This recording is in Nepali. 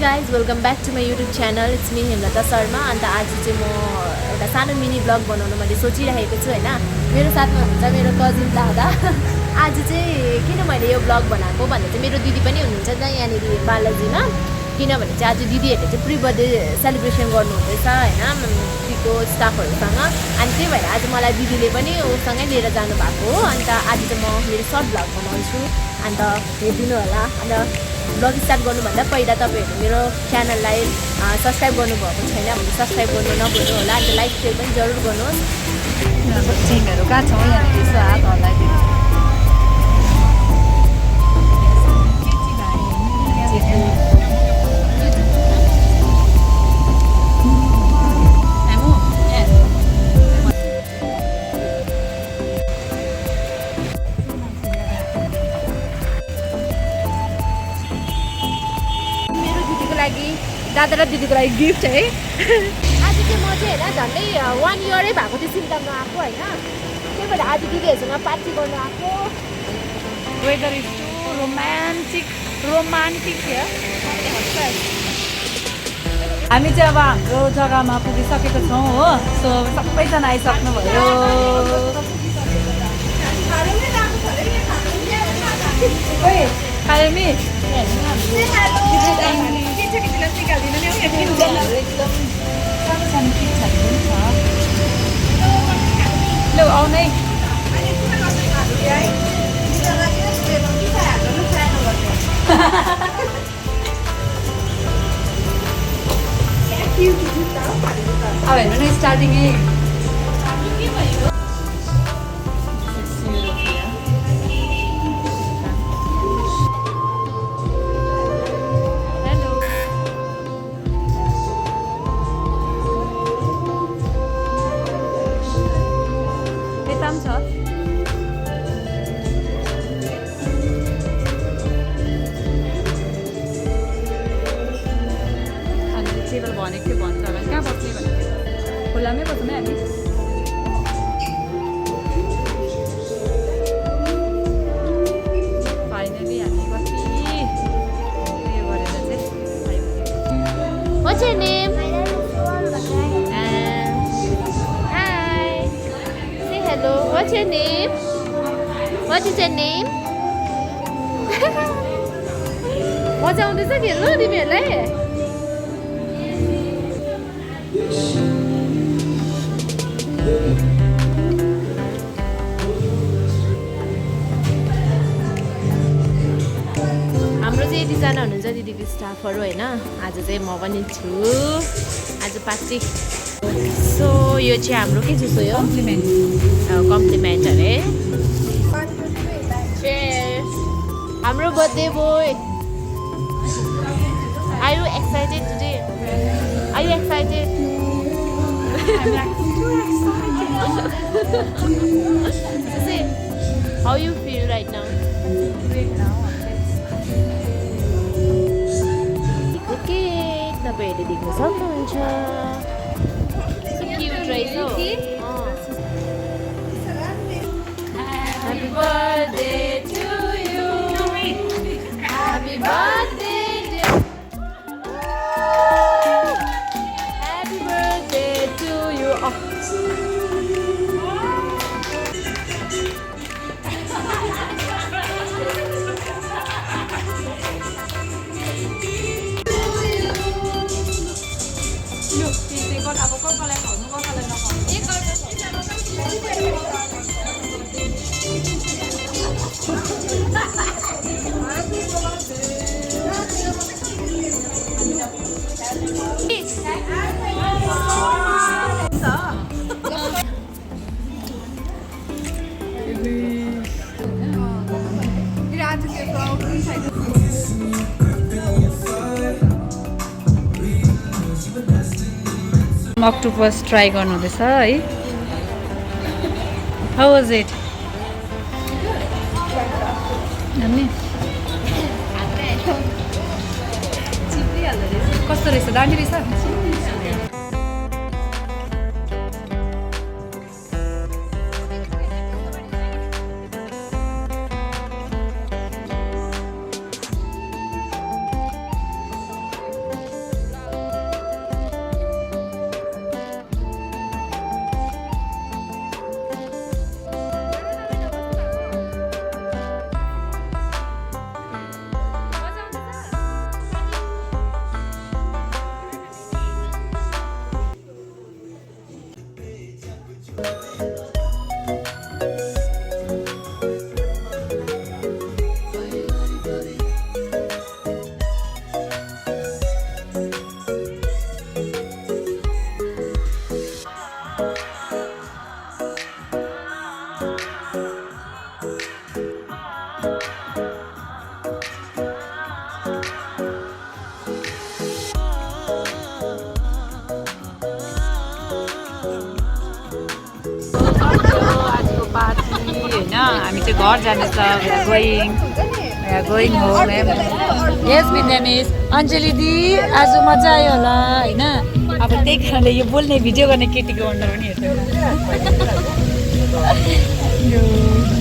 guys, welcome back to my YouTube channel. It's me Hemlata Sharma अन्त आज चाहिँ म एउटा सानो मिनी ब्लग बनाउन मैले सोचिरहेको छु हैन। मेरो साथमा हुनुहुन्छ मेरो कजिन दादा। आज चाहिँ किन मैले यो ब्लग बनाएको भन्दा चाहिँ मेरो दिदी पनि हुनुहुन्छ त यहाँनिर बालाजीमा। किनभने चाहिँ आज दिदीहरुले चाहिँ प्री बर्थडे सेलिब्रेसन गर्नु हुँदैछ हैन दिदीको स्टाफहरुसँग। अनि त्यही भएर आज मलाई दिदीले पनि उसँगै लिएर जानु भएको हो। अन्त आज चाहिँ म मेरो सर्ट ब्लग बनाउँछु। अन्त हेरिदिनु होला। अन्त ब्लग स्टार्ट गर्नुभन्दा पहिला तपाईहरुले मेरो च्यानललाई सब्स्क्राइब गर्नुभएको छैन भने सब्स्क्राइब गर्नु नभुल्नु होला। अन्त लाइक शेयर पनि जरुर गर्नुहोस्। चिङहरु कहाँ छ यहाँ यसो हात हल्लाइदिनु। दादा र दिदीको लागि गिफ्ट है। आज चाहिँ म चाहिँ हैन झन्डै 1 इयरै भएको थियो सिङ्ताममा आएको हैन। त्यही भएर आज दिदीहरुसँग पार्टी गर्न आएको। Weather is too romantic here. हामी चाहिँ अब हाम्रो जग्गामा पुगिसकेको छौँ हो। सो सबैजना आइसक्नु भयो। खालमी लो आउनै अब हेर्नु न स्टार्टिङै टेबल भनेको थियो भन्छ होला कहाँ बस्ने भनेको खोलामै बस्छौँ है हामी। फाइनली हामी कति उयो गरेर चाहिँ What's your name? Hi. Say hello. What's your name? What is your name? मजा आउँदैछ खेल्नु तिमीहरूलाई? हाम्रो चाहिँ यतिजना हुनुहुन्छ दिदीको स्टाफहरू होइन। आज चाहिँ म पनि छु। आज पार्टी। सो यो चाहिँ हाम्रो के जस्तो यो कम्प्लिमेन्ट अरे। हाम्रो birthday boy. Are you excited today? Are you excited? I'm like too excited. Say, how you feel right now? Great now. Cake तपाईहरुले देख्न सक्नुहुन्छ। क्युट रहेछ हो। Happy birthday to you. Happy birthday to Happy birthday to you. Octopus try गर्नु हुँदैछ है। How was it? कस्तो रहेछ? दामी रहेछ। होइन हामी चाहिँ घर जानेछ going home yes Vidya miss Anjali the आज मजा आयो होला होइन अब त्यही कारणले यो बोल्ने भिडियो गर्ने केटीको अनुहार पनि हेर्नु